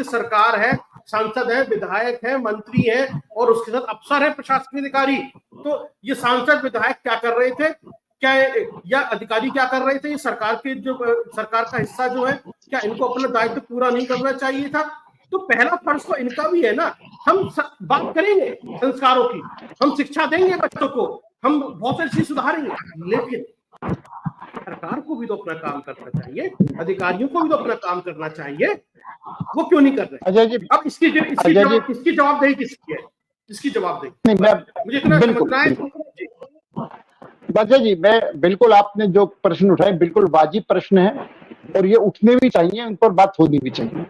की सरकार है, सांसद है, विधायक है, मंत्री है और उसके साथ अफसर है, प्रशासनिक अधिकारी। तो ये सांसद विधायक क्या कर रहे थे, क्या या अधिकारी क्या कर रहे थे, ये सरकार के जो सरकार का हिस्सा जो है, क्या इनको अपना दायित्व पूरा नहीं करना चाहिए था? तो पहला फर्ज तो इनका भी है ना। हम बात करेंगे संस्कारों की, हम शिक्षा देंगे बच्चों को, हम बहुत सारी चीज सुधारेंगे, लेकिन सरकार को भी तो अपना काम करना चाहिए, अधिकारियों को भी तो अपना काम करना चाहिए। वो क्यों नहीं कर रहे? अजय जी, अब इसकी जवाबदेही किसकी है? इसकी जवाबदेही मुझे इतना समझना है। अजय जी, मैं बिल्कुल, आपने जो प्रश्न उठाए बिल्कुल वाजिब प्रश्न है और ये उठने भी चाहिए, उन पर बात होनी भी चाहिए।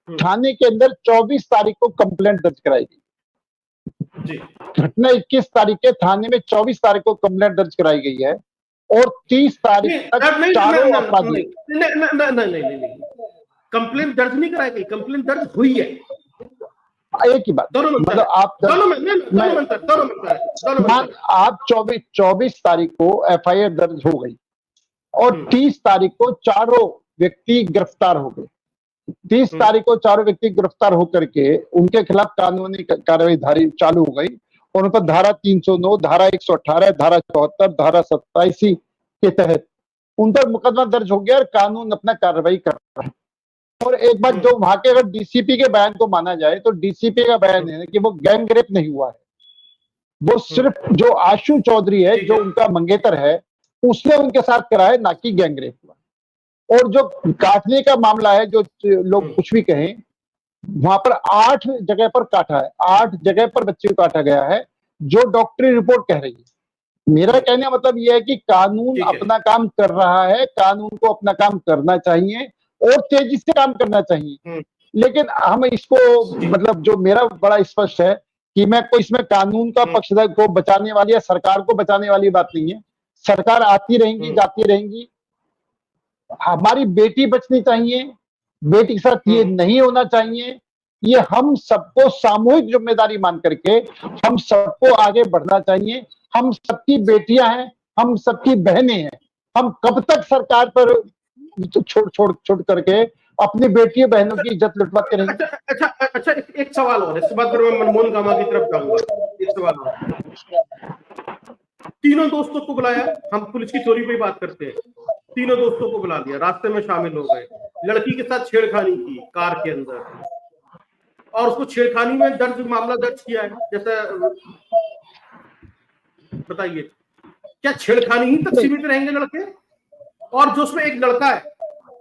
थाने के अंदर 24 तारीख को कंप्लेंट दर्ज कराई गई। घटना 21 तारीख के, थाने में 24 तारीख को कंप्लेंट दर्ज कराई गई है और 30 तारीख तक चारों अपराधी। नहीं, कंप्लेंट दर्ज नहीं कराई गई, कंप्लेंट दर्ज हुई है। एक ही बात, मतलब आप 24 तारीख को FIR दर्ज हो गई और 30 तारीख को चारों व्यक्ति गिरफ्तार हो गए। 30 तारीख को चारों व्यक्ति गिरफ्तार होकर के उनके खिलाफ कानूनी कार्रवाई चालू हो गई और उन पर धारा 309, धारा 118, धारा 74, धारा 87 के तहत उन पर मुकदमा दर्ज हो गया और कानून अपना कार्रवाई कर रहा है। और एक बात, जो वहां के अगर DCP के बयान को माना जाए तो DCP का बयान है कि वो गैंग रेप नहीं हुआ है, वो सिर्फ जो आशु चौधरी है, जो उनका मंगेतर है, उसने उनके साथ करा है, ना कि गैंग रेप हुआ। और जो काटने का मामला है, जो लोग कुछ भी कहें, वहां पर 8 जगह पर काटा है, 8 जगह पर बच्चे को काटा गया है, जो डॉक्टरी रिपोर्ट कह रही है। मेरा कहने का मतलब यह है कि कानून अपना काम कर रहा है, कानून को अपना काम करना चाहिए और तेजी से काम करना चाहिए। लेकिन हम इसको, मतलब जो मेरा बड़ा स्पष्ट है कि मैं कोई इसमें कानून का पक्षधर को बचाने वाली या सरकार को बचाने वाली बात नहीं है। सरकार आती रहेंगी, जाती रहेंगी, हमारी बेटी बचनी चाहिए, बेटी के साथ ये नहीं होना चाहिए। ये हम सबको सामूहिक जिम्मेदारी मान करके हम सबको आगे बढ़ना चाहिए। हम सबकी बेटियां हैं, हम सबकी बहनें हैं। हम कब तक सरकार पर छोड़ करके अपनी बेटियों बहनों की इज्जत लुटवाते रहेंगे? अच्छा, एक सवाल और, इसके बाद फिर मैं मनमोहन गामा की तरफ जाऊंगा। एक सवाल और, तीनों दोस्तों को बुलाया, हम पुलिस की चोरी पे बात करते हैं, तीनों दोस्तों को बुला लिया, रास्ते में शामिल हो गए, लड़की के साथ छेड़खानी की कार के अंदर, और उसको छेड़खानी में मामला दर्ज किया है। जैसा बताइए, क्या छेड़खानी ही तक सीमित रहेंगे लड़के? और जो उसमें एक लड़का है,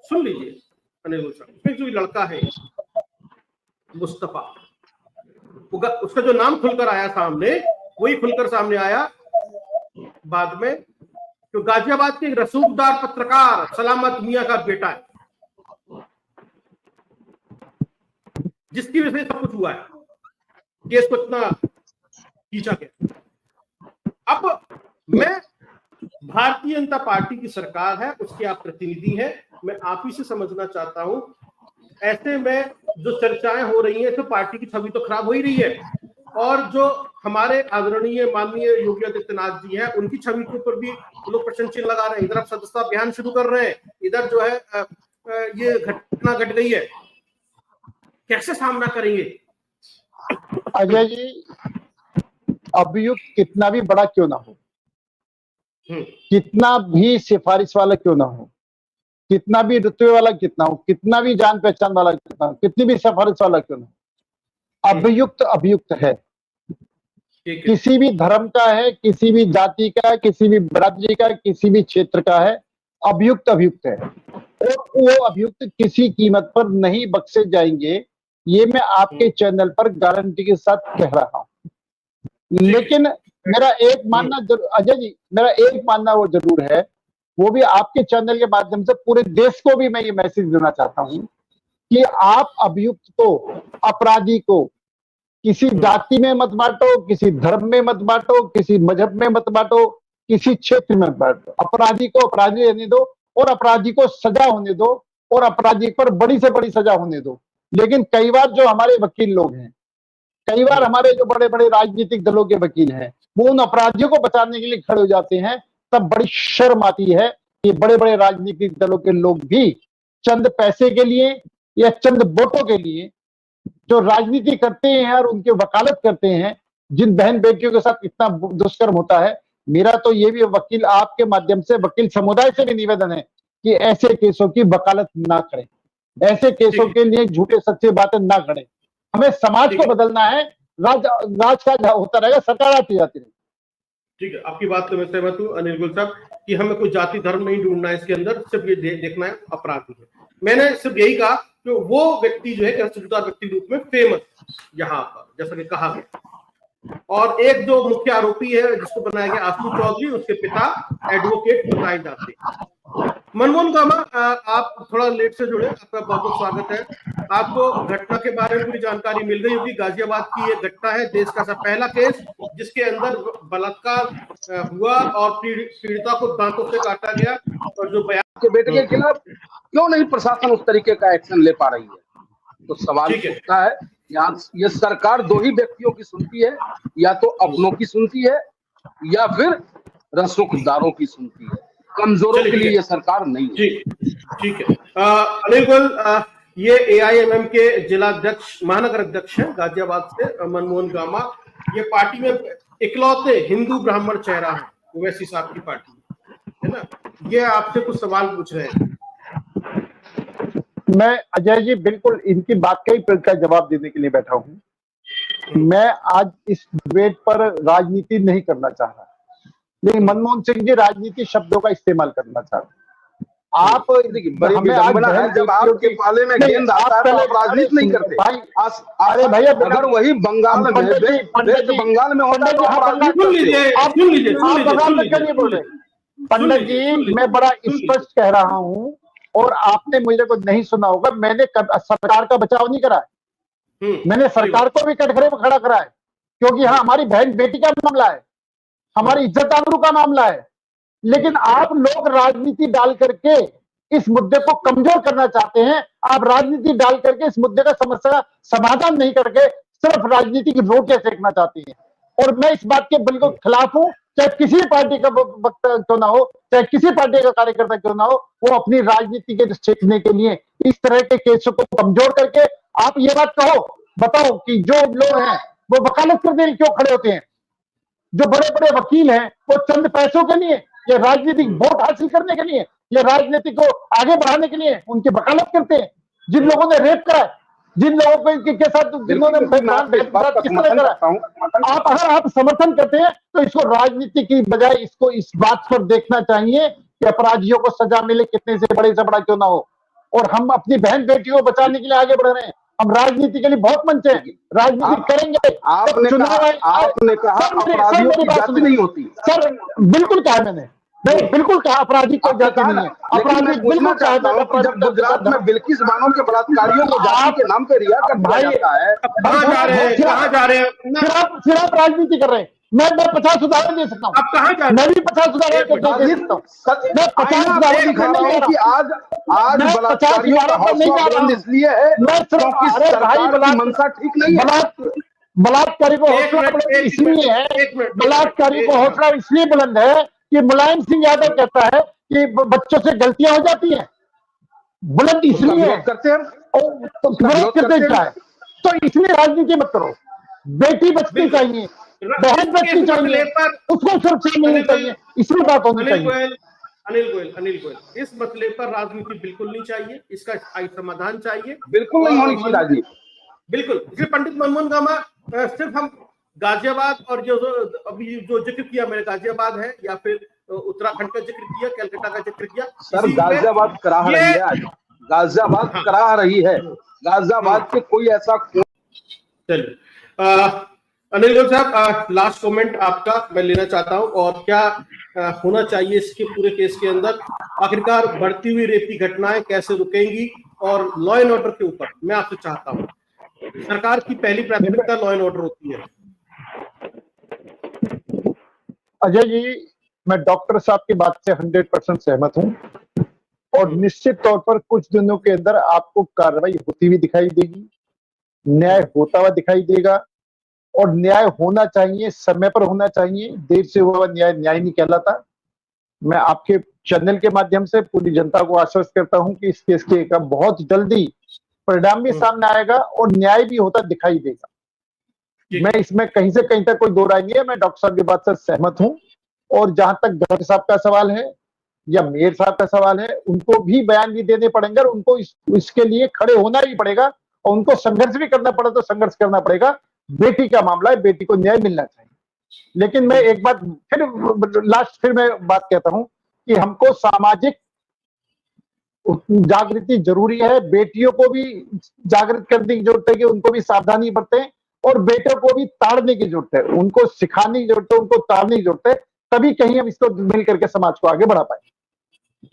सुन लीजिए अनिल साहब, उसमें जो लड़का है मुस्तफा, उसका जो नाम खुलकर आया सामने, वही खुलकर सामने आया बाद में, तो गाजियाबाद के रसूखदार पत्रकार सलामत मियां का बेटा है, जिसकी वजह से सब कुछ हुआ है, केस को इतना खींचा गया। अब मैं, भारतीय जनता पार्टी की सरकार है, उसके आप प्रतिनिधि हैं, मैं आप ही से समझना चाहता हूं, ऐसे में जो चर्चाएं हो रही हैं तो पार्टी की छवि तो खराब हो ही रही है, और जो हमारे आदरणीय माननीय योगी आदित्यनाथ जी हैं, उनकी छवि के ऊपर भी लोग प्रश्न चिन्ह लगा रहे हैं। इधर आप सदस्यता अभियान शुरू कर रहे हैं, इधर जो है ये घटना घट गई है, कैसे सामना करेंगे? अजय जी, अभियुक्त कितना भी बड़ा क्यों ना हो, कितना भी सिफारिश वाला क्यों ना हो, कितना भी रुतबे वाला कितना हो, कितना भी जान पहचान वाला कितना हो, कितनी भी सिफारिश वाला क्यों ना हो, अभियुक्त अभियुक्त है। किसी भी धर्म का है, किसी भी जाति का, किसी भी बिरादरी का, किसी भी क्षेत्र का है, अभियुक्त अभियुक्त है और वो अभियुक्त किसी कीमत पर नहीं बख्शे जाएंगे, ये मैं आपके चैनल पर गारंटी के साथ कह रहा हूं। लेकिन मेरा एक मानना अजय जी, मेरा एक मानना वो जरूर है, वो भी आपके चैनल के माध्यम से पूरे देश को भी मैं ये मैसेज देना चाहता हूं कि आप अभियुक्त को, अपराधी को किसी जाति में मत बांटो, किसी धर्म में मत बांटो, किसी मजहब में मत बांटो, किसी क्षेत्र में मत बांटो। अपराधी को अपराधी रहने दो और अपराधी को सजा होने दो और अपराधी पर बड़ी से बड़ी सजा होने दो। लेकिन कई बार जो हमारे वकील लोग हैं, कई बार हमारे जो बड़े बड़े राजनीतिक दलों के वकील हैं, वो उन अपराधियों को बचाने के लिए खड़े हो जाते हैं, तब बड़ी शर्म आती है कि बड़े बड़े राजनीतिक दलों के लोग भी चंद पैसे के लिए, या चंद वोटों के लिए जो राजनीति करते हैं और उनकी वकालत करते हैं, जिन बहन बेटियों के साथ इतना दुष्कर्म होता है, मेरा तो ये भी वकील आपके माध्यम से वकील समुदाय से भी निवेदन है कि ऐसे केसों की वकालत ना करें, ऐसे केसों के लिए झूठे सच्चे बातें ना करें। हमें समाज को बदलना है, राजकाज होता रहेगा, सरकार आती जाती रहेगी। ठीक है, आपकी बात तो मैं सहमत हूँ अनिल गुल साहब कि हमें कोई जाति धर्म नहीं ढूंढना है इसके अंदर, सिर्फ ये देखना है अपराधी है। मैंने सिर्फ यही कहा कि वो व्यक्ति जो है कसूरदार व्यक्ति रूप में फेमस यहाँ पर, जैसा कि कहा गया। और एक जो मुख्य आरोपी है जिसको बनाया गया आशु चौधरी, उसके पिता एडवोकेट बताए जाते हैं। मनमोहन गामा, आप थोड़ा लेट से जुड़े, आपका बहुत बहुत स्वागत है। आपको घटना के बारे में पूरी जानकारी मिल गई होगी। गाजियाबाद की ये घटना है, देश का पहला केस जिसके अंदर बलात्कार हुआ और पीड़िता को दांतों से काटा गया। और जो बयान के बेटे के खिलाफ क्यों नहीं प्रशासन उस तरीके का एक्शन ले पा रही है, तो सवाल उठता है। यहाँ ये सरकार दो ही व्यक्तियों की सुनती है, या तो अपनों की सुनती है या फिर रसूखदारों की सुनती है। कमजोरों के लिए ये सरकार नहीं है। ठीक है। अनिल गोयल, ये AIMM के जिला अध्यक्ष, महानगर अध्यक्ष हैं गाजियाबाद से, मनमोहन गामा। ये पार्टी में इकलौते हिंदू ब्राह्मण चेहरा है ओवैसी साहब की पार्टी, है ना। ये आपसे कुछ सवाल पूछ रहे हैं। मैं अजय जी बिल्कुल इनकी बात का जवाब देने के लिए बैठा हूं। मैं आज इस डिबेट पर राजनीति नहीं करना चाह रहा, लेकिन मनमोहन सिंह जी राजनीति शब्दों का इस्तेमाल करना चाह रहे। आप जब आपके पाले में गेंद आता है तो आप राजनीति नहीं करते भाई। अरे भैया, अगर वही बंगाल में बंगाल में होता तो पंडित जी, मैं बड़ा स्पष्ट कह रहा हूं और आपने मुझे को नहीं सुना होगा। मैंने सरकार का बचाव नहीं करा है, मैंने सरकार को भी कटघरे में खड़ा करा है, क्योंकि हाँ हमारी बहन बेटी का मामला है, हमारी इज्जत आबरू का मामला है। लेकिन आप लोग राजनीति डाल करके इस मुद्दे को कमजोर करना चाहते हैं। आप राजनीति डाल करके इस मुद्दे का समस्या का समाधान नहीं करके सिर्फ राजनीति की रोटियां सेकना चाहती हैं, और मैं इस बात के बिल्कुल खिलाफ हूं। चाहे किसी पार्टी का वक्ता क्यों ना हो, चाहे किसी पार्टी का कार्यकर्ता क्यों ना हो, वो अपनी राजनीति के सीखने के लिए इस तरह के केसों को कमजोर करके आप ये बात कहो, बताओ कि जो लोग हैं वो वकालत करने क्यों खड़े होते हैं। जो बड़े बड़े वकील हैं वो चंद पैसों के लिए, या राजनीतिक वोट हासिल करने के लिए, या राजनीति को आगे बढ़ाने के लिए उनकी वकालत करते हैं। जिन लोगों ने रेप करा, जिन लोगों को के साथ जिन्होंने आप अगर आप समर्थन करते हैं तो इसको राजनीति की बजाय इसको इस बात पर देखना चाहिए कि अपराधियों को सजा मिले, कितने से बड़े क्यों ना हो। और हम अपनी बहन बेटियों को बचाने के लिए आगे बढ़ रहे हैं। हम राजनीति के लिए बहुत मंच हैं, राजनीति करेंगे। आपने कहा अपराधियों की जाति नहीं होती। सर बिल्कुल कहा मैंने, बिल्कुल कहा अपराधी कोई जाति नहीं है। अपराधी बिल्कुल चाहता है। जब गुजरात में बिल्किस बानो के बलात्कारियों को जाति के नाम पे रिहा कर दिया जाता है, कहाँ जा रहे हैं? फिर आप राजनीति कर रहे हैं। मैं 50 उदाहरण दे सकता हूँ। आप कहाँ जा रहे हैं? मैं भी 50 उदाहरण दे सकता हूँ। मैं 50 उदाहरण दिखाने कि आज बलात्कारियों का हौसला बुलंद इसलिए है क्योंकि सरकार की मंशा ठीक नहीं है। बलात्कारी को हौसला इसलिए है, बलात्कारी को हौसला इसलिए बुलंद है कि मुलायम सिंह यादव कहता है कि बच्चों से गलतियां हो जाती हैं। बुलंद इसलिए करते हैं तो इसलिए राजनीति मत करो। बेटी बचनी चाहिए, बहन बचनी चाहिए, उसको सुरक्षा मिलनी चाहिए, इसलिए बात होनी चाहिए। अनिल गोयल, इस मसले पर राजनीति बिल्कुल नहीं चाहिए, इसका स्थायी समाधान चाहिए। बिल्कुल नहीं होनी चाहिए राजनीति, बिल्कुल। इसलिए पंडित मनमोहन गामा, सिर्फ हम गाजियाबाद और जो अभी जो जिक्र किया मैंने, गाजियाबाद है या फिर उत्तराखंड का जिक्र किया, कलकत्ता का जिक्र किया। सर गाजियाबाद कराह रही है आज, गाजियाबाद कराह रही है, गाजियाबाद के कोई ऐसा। चलिए अनिल गोयल साहब, लास्ट कमेंट आपका मैं लेना चाहता हूं, और क्या होना चाहिए इसके पूरे केस के अंदर। आखिरकार बढ़ती हुई रेप की घटनाएं कैसे रुकेंगी, और लॉ एंड ऑर्डर के ऊपर मैं आपसे चाहता हूं, सरकार की पहली प्राथमिकता लॉ एंड ऑर्डर होती है। अजय जी, मैं डॉक्टर साहब की बात से 100% सहमत हूं, और निश्चित तौर पर कुछ दिनों के अंदर आपको कार्रवाई होती हुई दिखाई देगी, न्याय होता हुआ दिखाई देगा। और न्याय होना चाहिए, समय पर होना चाहिए। देर से हुआ न्याय न्याय नहीं कहलाता। मैं आपके चैनल के माध्यम से पूरी जनता को आश्वस्त करता हूं कि इस केस के बहुत जल्दी परिणाम भी सामने आएगा और न्याय भी होता दिखाई देगा। मैं इसमें कहीं से कहीं तक कोई दो राय नहीं है, मैं डॉक्टर साहब की बात से सहमत हूं। और जहां तक गवर्नर साहब का सवाल है या मेयर साहब का सवाल है, उनको भी बयान भी देने पड़ेंगे और उनको इसके लिए खड़े होना भी पड़ेगा और उनको संघर्ष भी करना पड़ा तो संघर्ष करना पड़ेगा। बेटी का मामला है, बेटी को न्याय मिलना चाहिए। लेकिन मैं एक बात फिर मैं बात कहता हूं कि हमको सामाजिक जागृति जरूरी है। बेटियों को भी जागृत करने की जरूरत है कि उनको भी सावधानी बरतें और बेटों को भी ताड़ने की जरूरत है, उनको सिखाने की जरूरत है, उनको ताड़ने की जरूरत है। तभी कहीं हम इसको मिल करके समाज को आगे बढ़ा पाए।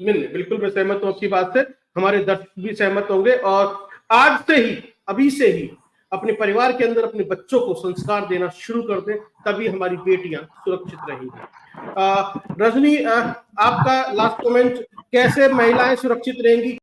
बिल्कुल मैं सहमत हूं आपकी बात से, हमारे दर्शक भी सहमत होंगे। और आज से ही, अभी से ही अपने परिवार के अंदर अपने बच्चों को संस्कार देना शुरू कर दें, तभी हमारी बेटियां सुरक्षित रहेंगी। रजनी, आपका लास्ट कमेंट, कैसे महिलाएं सुरक्षित रहेंगी?